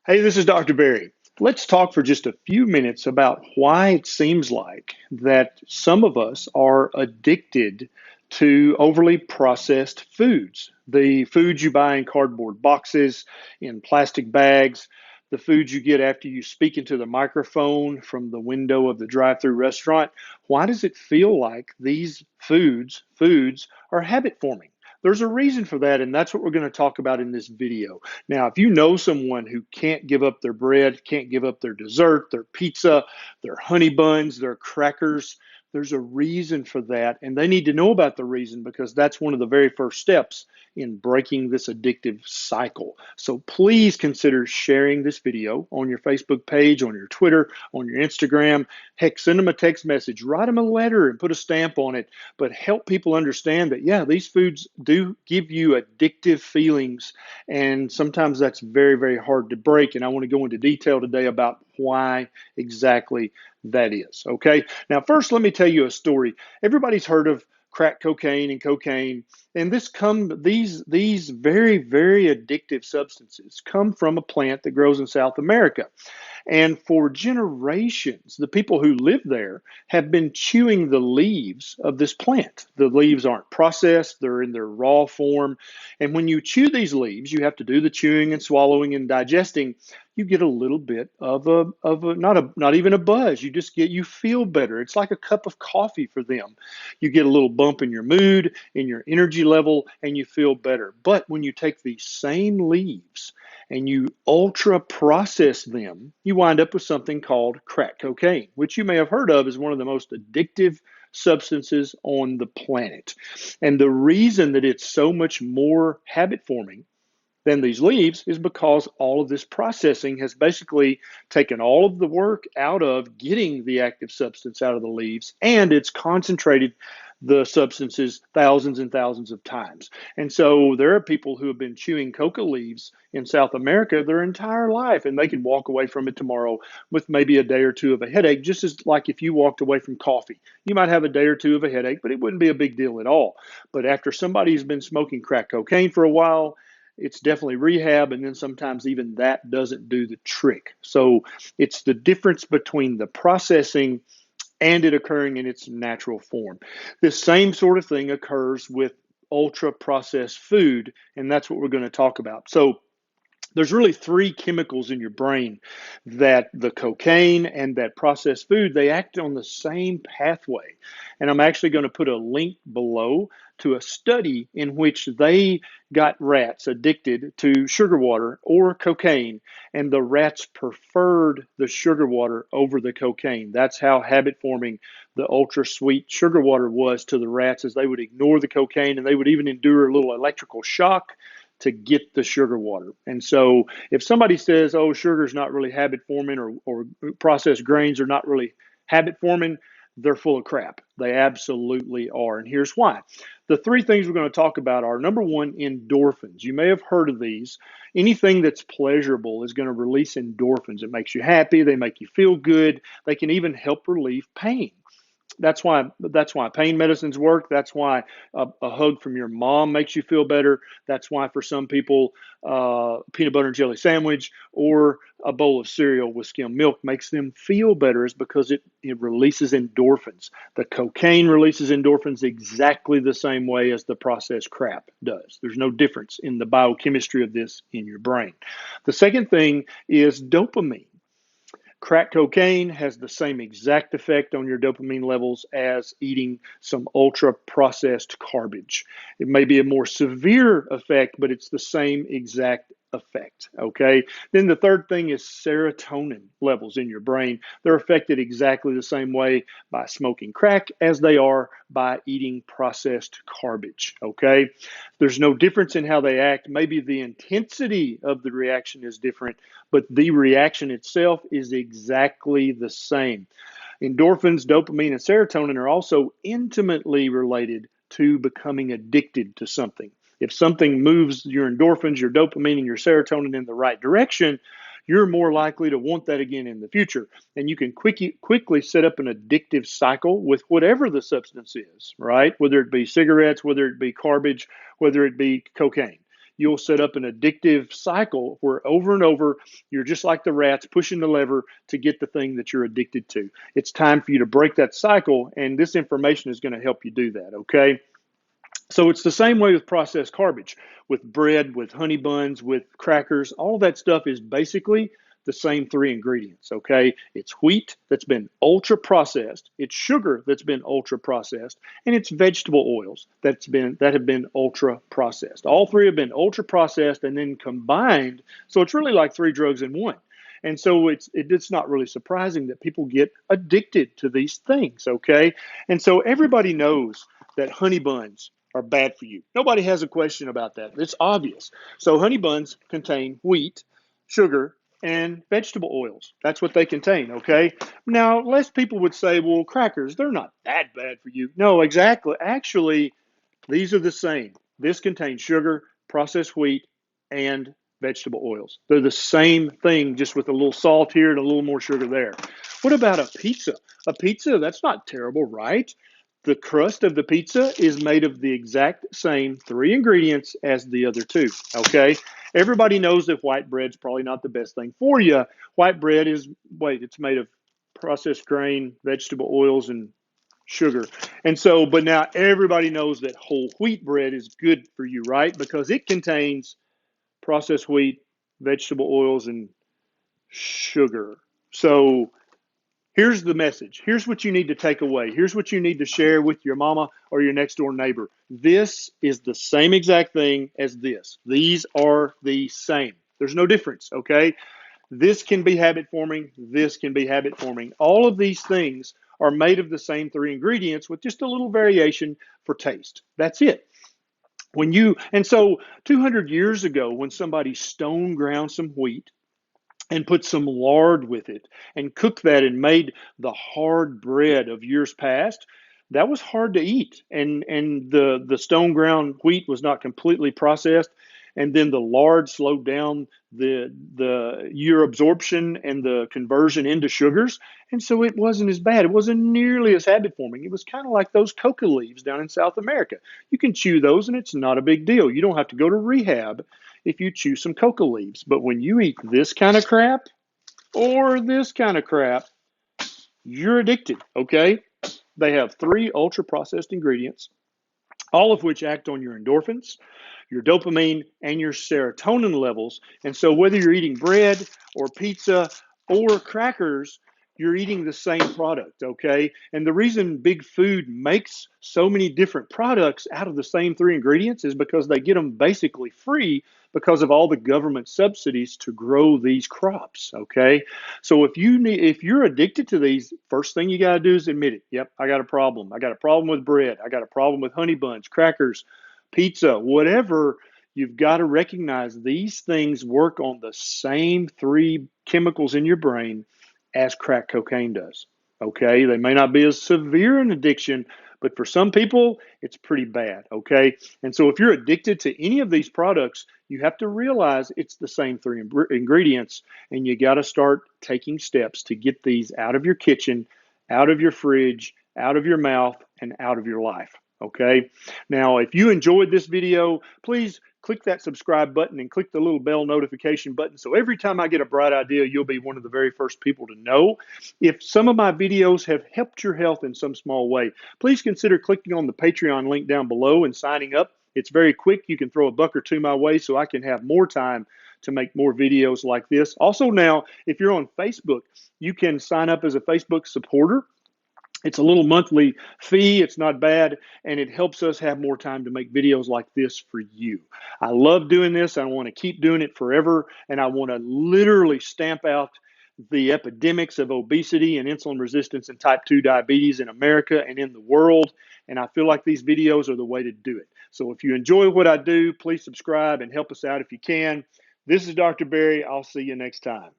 Hey, this is Dr. Barry. Let's talk for just a few minutes about why it seems like that some of us are addicted to overly processed foods. The foods you buy in cardboard boxes, in plastic bags, the foods you get after you speak into the microphone from the window of the drive-through restaurant. Why does it feel like these foods are habit forming? There's a reason for that, and that's what we're going to talk about in this video. Now, if you know someone who can't give up their bread, can't give up their dessert, their pizza, their honey buns, their crackers, there's a reason for that. And they need to know about the reason because that's one of the very first steps in breaking this addictive cycle. So please consider sharing this video on your Facebook page, on your Twitter, on your Instagram. Heck, send them a text message, write them a letter and put a stamp on it. But help people understand that, yeah, these foods do give you addictive feelings, and sometimes that's very, very hard to break. And I want to go into detail today about why exactly that is. Okay. Now, first, let me tell you a story. Everybody's heard of crack cocaine and cocaine, and these very, very addictive substances come from a plant that grows in South America. And for generations, the people who live there have been chewing the leaves of this plant. The leaves aren't processed, they're in their raw form. And when you chew these leaves, you have to do the chewing and swallowing and digesting. You get a little bit of not even a buzz. You feel better. It's like a cup of coffee for them. You get a little bump in your mood, in your energy level, and you feel better. But when you take these same leaves and you ultra process them, you wind up with something called crack cocaine, which you may have heard of as one of the most addictive substances on the planet. And the reason that it's so much more habit forming than these leaves is because all of this processing has basically taken all of the work out of getting the active substance out of the leaves, and it's concentrated the substances thousands and thousands of times. And so there are people who have been chewing coca leaves in South America their entire life, and they can walk away from it tomorrow with maybe a day or two of a headache, just as like if you walked away from coffee. You might have a day or two of a headache, but it wouldn't be a big deal at all. But after somebody's been smoking crack cocaine for a while, it's definitely rehab, and then sometimes even that doesn't do the trick. So it's the difference between the processing and it occurring in its natural form. This same sort of thing occurs with ultra processed food, and that's what we're going to talk about. So there's really three chemicals in your brain that the cocaine and that processed food, they act on the same pathway. And I'm actually going to put a link below to a study in which they got rats addicted to sugar water or cocaine, and the rats preferred the sugar water over the cocaine. That's how habit forming the ultra sweet sugar water was to the rats, as they would ignore the cocaine and they would even endure a little electrical shock to get the sugar water. And so if somebody says, oh, sugar is not really habit forming, or processed grains are not really habit forming, they're full of crap. They absolutely are. And here's why. The three things we're going to talk about are, number one, endorphins. You may have heard of these. Anything that's pleasurable is going to release endorphins. It makes you happy. They make you feel good. They can even help relieve pain. That's why pain medicines work. That's why a hug from your mom makes you feel better. That's why for some people, peanut butter and jelly sandwich or a bowl of cereal with skim milk makes them feel better, is because it releases endorphins. The cocaine releases endorphins exactly the same way as the processed crap does. There's no difference in the biochemistry of this in your brain. The second thing is dopamine. Crack cocaine has the same exact effect on your dopamine levels as eating some ultra processed garbage. It may be a more severe effect, but it's the same exact effect. Okay. Then the third thing is serotonin levels in your brain. They're affected exactly the same way by smoking crack as they are by eating processed garbage. Okay. There's no difference in how they act. Maybe the intensity of the reaction is different, but the reaction itself is exactly the same. Endorphins, dopamine, and serotonin are also intimately related to becoming addicted to something. If something moves your endorphins, your dopamine, and your serotonin in the right direction, you're more likely to want that again in the future. And you can quickly set up an addictive cycle with whatever the substance is, right? Whether it be cigarettes, whether it be garbage, whether it be cocaine. you'll set up an addictive cycle where over and over, you're just like the rats pushing the lever to get the thing that you're addicted to. It's time for you to break that cycle, and this information is going to help you do that, okay? So it's the same way with processed garbage, with bread, with honey buns, with crackers. All that stuff is basically the same three ingredients, okay? It's wheat that's been ultra processed, it's sugar that's been ultra processed, and it's vegetable oils that have been ultra processed. All three have been ultra processed and then combined, so it's really like three drugs in one. And so it's not really surprising that people get addicted to these things, okay? And so everybody knows that honey buns are bad for you. Nobody has a question about that. It's obvious. So honey buns contain wheat, sugar, and vegetable oils. That's what they contain, okay? Now, less people would say, well, crackers, they're not that bad for you. No, exactly. Actually, these are the same. This contains sugar, processed wheat, and vegetable oils. They're the same thing, just with a little salt here and a little more sugar there. What about a pizza? A pizza, that's not terrible, right? The crust of the pizza is made of the exact same three ingredients as the other two, okay? Everybody knows that white bread's probably not the best thing for you. White bread is, it's made of processed grain, vegetable oils, and sugar. And so, but now everybody knows that whole wheat bread is good for you, right? Because it contains processed wheat, vegetable oils, and sugar. So here's the message. Here's what you need to take away. Here's what you need to share with your mama or your next door neighbor. This is the same exact thing as this. These are the same. There's no difference, okay? This can be habit forming. This can be habit forming. All of these things are made of the same three ingredients with just a little variation for taste. That's it. And so 200 years ago, when somebody stone ground some wheat and put some lard with it and cooked that and made the hard bread of years past, that was hard to eat. And the stone ground wheat was not completely processed. And then the lard slowed down the year absorption and the conversion into sugars. And so it wasn't as bad. It wasn't nearly as habit forming. It was kind of like those coca leaves down in South America. You can chew those and it's not a big deal. You don't have to go to rehab if you chew some coca leaves. But when you eat this kind of crap or this kind of crap, you're addicted, okay? They have three ultra processed ingredients, all of which act on your endorphins, your dopamine, and your serotonin levels. And so whether you're eating bread or pizza or crackers, you're eating the same product, okay? And the reason Big Food makes so many different products out of the same three ingredients is because they get them basically free because of all the government subsidies to grow these crops, okay? So if you're addicted to these, first thing you got to do is admit it. Yep, I got a problem. I got a problem with bread. I got a problem with honey buns, crackers, pizza, whatever. You've got to recognize these things work on the same three chemicals in your brain as crack cocaine does. Okay, they may not be as severe an addiction, but for some people, it's pretty bad. Okay, and so if you're addicted to any of these products, you have to realize it's the same three ingredients, and you got to start taking steps to get these out of your kitchen, out of your fridge, out of your mouth, and out of your life. Okay, now if you enjoyed this video, please click that subscribe button and click the little bell notification button. So every time I get a bright idea, you'll be one of the very first people to know. If some of my videos have helped your health in some small way, please consider clicking on the Patreon link down below and signing up. It's very quick. You can throw a buck or two my way so I can have more time to make more videos like this. Also now, if you're on Facebook, you can sign up as a Facebook supporter. It's a little monthly fee. It's not bad, and it helps us have more time to make videos like this for you. I love doing this. I want to keep doing it forever, and I want to literally stamp out the epidemics of obesity and insulin resistance and type 2 diabetes in America and in the world, and I feel like these videos are the way to do it. So if you enjoy what I do, please subscribe and help us out if you can. This is Dr. Berry. I'll see you next time.